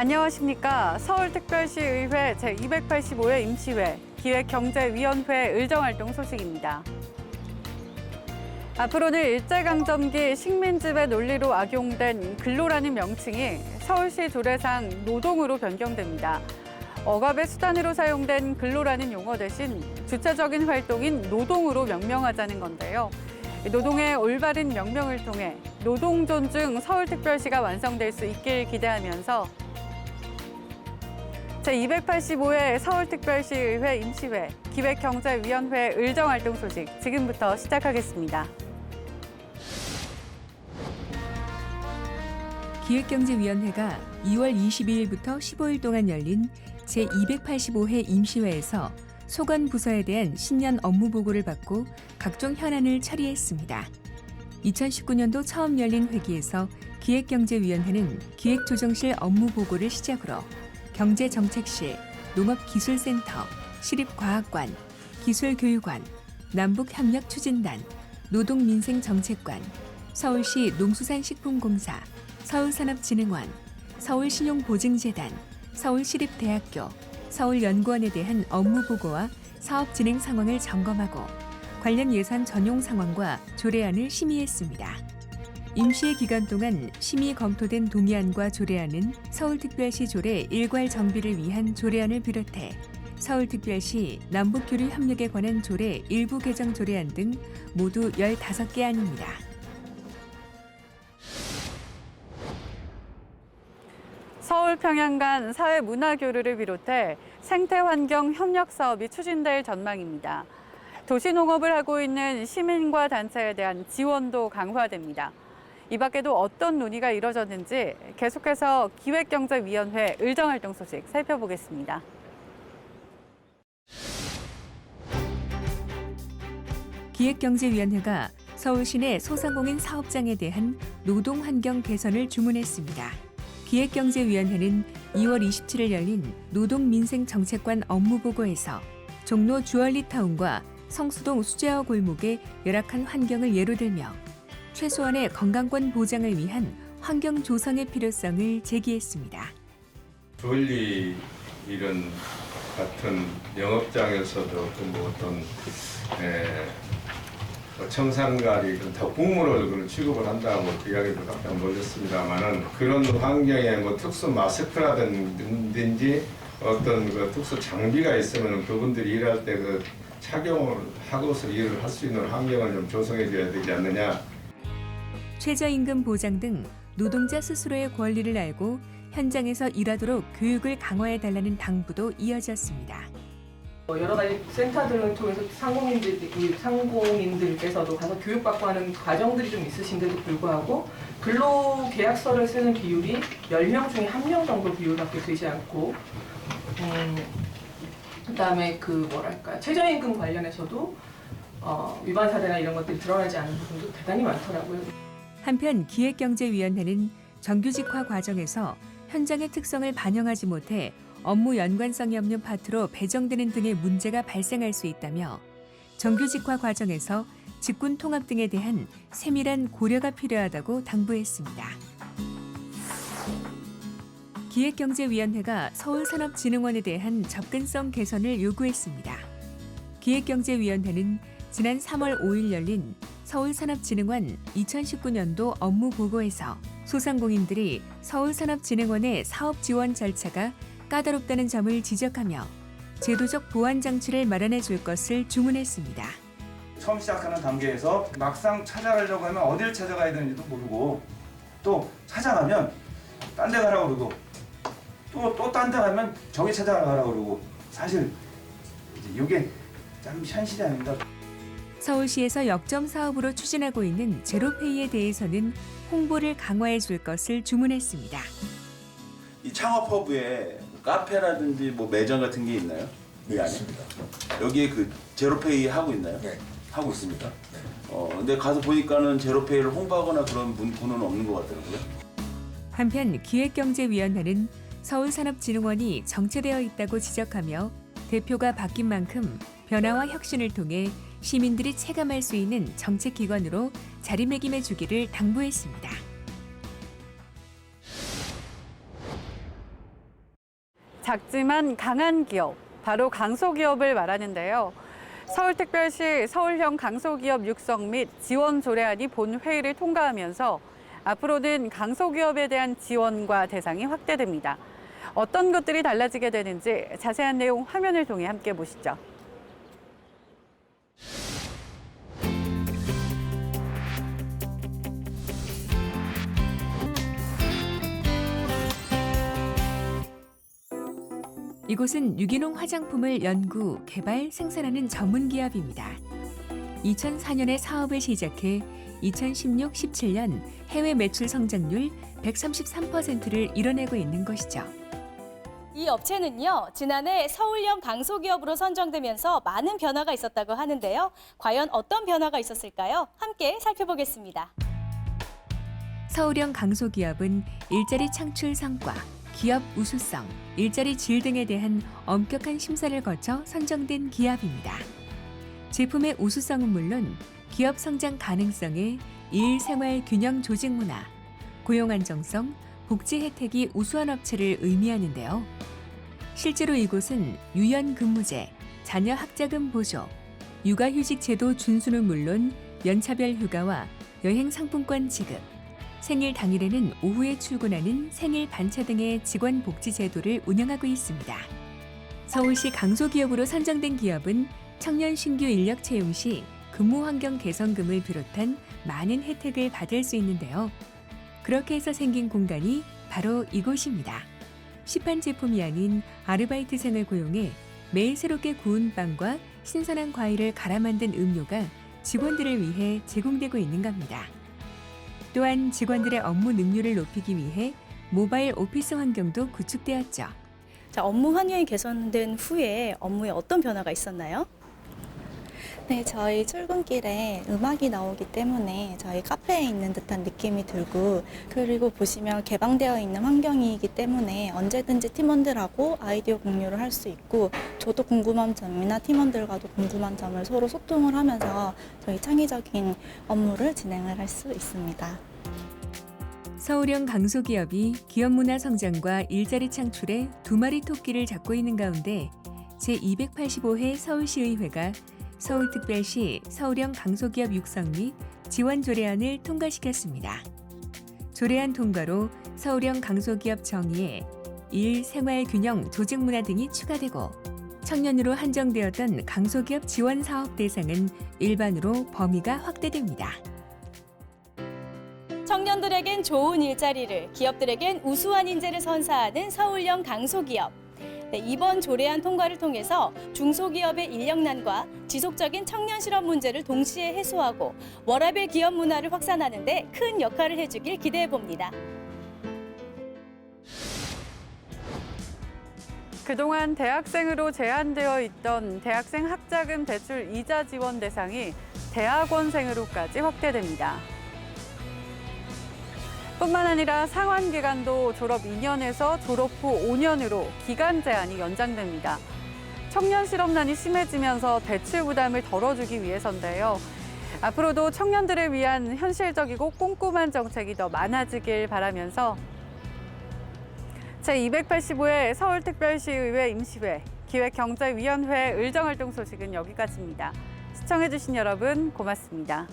안녕하십니까. 서울특별시의회 제285회 임시회 기획경제위원회 의정활동 소식입니다. 앞으로는 일제강점기 식민지배 논리로 악용된 근로라는 명칭이 서울시 조례상 노동으로 변경됩니다. 억압의 수단으로 사용된 근로라는 용어 대신 주체적인 활동인 노동으로 명명하자는 건데요. 노동의 올바른 명명을 통해 노동 존중 서울특별시가 완성될 수 있길 기대하면서 제285회 서울특별시의회 임시회 기획경제위원회 의정활동 소식 지금부터 시작하겠습니다. 기획경제위원회가 2월 22일부터 15일 동안 열린 제285회 임시회에서 소관 부서에 대한 신년 업무 보고를 받고 각종 현안을 처리했습니다. 2019년도 처음 열린 회기에서 기획경제위원회는 기획조정실 업무 보고를 시작으로 경제정책실, 농업기술센터, 시립과학관, 기술교육관, 남북협력추진단, 노동민생정책관, 서울시 농수산식품공사, 서울산업진흥원, 서울신용보증재단, 서울시립대학교, 서울연구원에 대한 업무 보고와 사업 진행 상황을 점검하고 관련 예산 전용 상황과 조례안을 심의했습니다. 임시회 기간 동안 심의 검토된 동의안과 조례안은 서울특별시 조례 일괄 정비를 위한 조례안을 비롯해 서울특별시 남북교류 협력에 관한 조례 일부 개정 조례안 등 모두 15개 안입니다. 서울 평양 간 사회문화교류를 비롯해 생태환경 협력 사업이 추진될 전망입니다. 도시농업을 하고 있는 시민과 단체에 대한 지원도 강화됩니다. 이 밖에도 어떤 논의가 이뤄졌는지 계속해서 기획경제위원회 의정활동 소식 살펴보겠습니다. 기획경제위원회가 서울시내 소상공인 사업장에 대한 노동환경 개선을 주문했습니다. 기획경제위원회는 2월 27일 열린 노동민생정책관 업무보고에서 종로 주얼리타운과 성수동 수제화 골목의 열악한 환경을 예로 들며 최소한의 건강권 보장을 위한 환경 조성의 필요성을 제기했습니다. 주얼리 이런 같은 영업장에서도 어떤 청산가리 덕국물을 취급을 한다고 이야기도 깜짝 놀랐습니다만은 그런 환경에 특수 마스크라든지 어떤 특수 장비가 있으면 그분들이 일할 때 착용을 하고서 일을 할 수 있는 환경을 좀 조성해 줘야 되지 않느냐. 최저임금 보장 등 노동자 스스로의 권리를 알고 현장에서 일하도록 교육을 강화해달라는 당부도 이어졌습니다. 여러 가지 센터들을 통해서 상공인들께서도 가서 교육받고 하는 과정들이 좀 있으신데도 불구하고 근로계약서를 쓰는 비율이 10명 중에 1명 정도 비율밖에 되지 않고 그다음에 최저임금 관련해서도 위반 사례나 이런 것들이 드러나지 않은 부분도 대단히 많더라고요. 한편 기획경제위원회는 정규직화 과정에서 현장의 특성을 반영하지 못해 업무 연관성이 없는 파트로 배정되는 등의 문제가 발생할 수 있다며 정규직화 과정에서 직군 통합 등에 대한 세밀한 고려가 필요하다고 당부했습니다. 기획경제위원회가 서울산업진흥원에 대한 접근성 개선을 요구했습니다. 기획경제위원회는 지난 3월 5일 열린 서울산업진흥원 2019년도 업무 보고에서 소상공인들이 서울산업진흥원의 사업 지원 절차가 까다롭다는 점을 지적하며 제도적 보완 장치를 마련해 줄 것을 주문했습니다. 처음 시작하는 단계에서 막상 찾아가려고 하면 어딜 찾아가야 되는지도 모르고 또 찾아가면 딴 데 가라고 그러고 또 딴 데 가면 저기 찾아가라고 그러고 사실 이게 참 현실이 아닙니다. 서울시에서 역점 사업으로 추진하고 있는 제로페이에 대해서는 홍보를 강화해 줄 것을 주문했습니다. 이 창업허브에 카페라든지 매장 같은 게 있나요? 네, 있습니다. 여기에 제로페이 하고 있나요? 네, 하고 있습니다. 네. 근데 가서 보니까는 제로페이를 홍보하거나 그런 문구는 없는 것 같더라고요. 한편 기획경제위원회는 서울산업진흥원이 정체되어 있다고 지적하며 대표가 바뀐 만큼 변화와 혁신을 통해 시민들이 체감할 수 있는 정책기관으로 자리매김해 주기를 당부했습니다. 작지만 강한 기업, 바로 강소기업을 말하는데요. 서울특별시 서울형 강소기업 육성 및 지원 조례안이 본회의를 통과하면서 앞으로는 강소기업에 대한 지원과 대상이 확대됩니다. 어떤 것들이 달라지게 되는지 자세한 내용 화면을 통해 함께 보시죠. 이곳은 유기농 화장품을 연구, 개발, 생산하는 전문 기업입니다. 2004년에 사업을 시작해 2016-17년 해외 매출 성장률 133%를 이뤄내고 있는 것이죠. 이 업체는요, 지난해 서울형 강소기업으로 선정되면서 많은 변화가 있었다고 하는데요. 과연 어떤 변화가 있었을까요? 함께 살펴보겠습니다. 서울형 강소기업은 일자리 창출 성과, 기업 우수성, 일자리 질 등에 대한 엄격한 심사를 거쳐 선정된 기업입니다. 제품의 우수성은 물론 기업 성장 가능성에 일, 생활 균형 조직 문화, 고용 안정성, 복지 혜택이 우수한 업체를 의미하는데요. 실제로 이곳은 유연 근무제, 자녀 학자금 보조, 육아휴직 제도 준수는 물론 연차별 휴가와 여행 상품권 지급, 생일 당일에는 오후에 출근하는 생일 반차 등의 직원 복지 제도를 운영하고 있습니다. 서울시 강소기업으로 선정된 기업은 청년 신규 인력 채용 시 근무 환경 개선금을 비롯한 많은 혜택을 받을 수 있는데요. 그렇게 해서 생긴 공간이 바로 이곳입니다. 시판 제품이 아닌 아르바이트생을 고용해 매일 새롭게 구운 빵과 신선한 과일을 갈아 만든 음료가 직원들을 위해 제공되고 있는 겁니다. 또한 직원들의 업무 능률을 높이기 위해 모바일 오피스 환경도 구축되었죠. 자, 업무 환경이 개선된 후에 업무에 어떤 변화가 있었나요? 네, 저희 출근길에 음악이 나오기 때문에 저희 카페에 있는 듯한 느낌이 들고, 그리고 보시면 개방되어 있는 환경이기 때문에 언제든지 팀원들하고 아이디어 공유를 할 수 있고, 저도 궁금한 점이나 팀원들과도 궁금한 점을 서로 소통을 하면서 저희 창의적인 업무를 진행을 할 수 있습니다. 서울형 강소기업이 기업 문화 성장과 일자리 창출에 두 마리 토끼를 잡고 있는 가운데 제285회 서울시의회가 서울특별시 서울형 강소기업 육성 및 지원 조례안을 통과시켰습니다. 조례안 통과로 서울형 강소기업 정의에 일, 생활 균형, 조직 문화 등이 추가되고 청년으로 한정되었던 강소기업 지원 사업 대상은 일반으로 범위가 확대됩니다. 청년들에겐 좋은 일자리를, 기업들에겐 우수한 인재를 선사하는 서울형 강소기업. 네, 이번 조례안 통과를 통해서 중소기업의 인력난과 지속적인 청년 실업 문제를 동시에 해소하고 워라밸 기업 문화를 확산하는 데 큰 역할을 해주길 기대해 봅니다. 그동안 대학생으로 제한되어 있던 대학생 학자금 대출 이자 지원 대상이 대학원생으로까지 확대됩니다. 뿐만 아니라 상환 기간도 졸업 2년에서 졸업 후 5년으로 기간 제한이 연장됩니다. 청년 실업난이 심해지면서 대출 부담을 덜어주기 위해서인데요. 앞으로도 청년들을 위한 현실적이고 꼼꼼한 정책이 더 많아지길 바라면서 제285회 서울특별시의회 임시회 기획경제위원회 의정활동 소식은 여기까지입니다. 시청해주신 여러분 고맙습니다.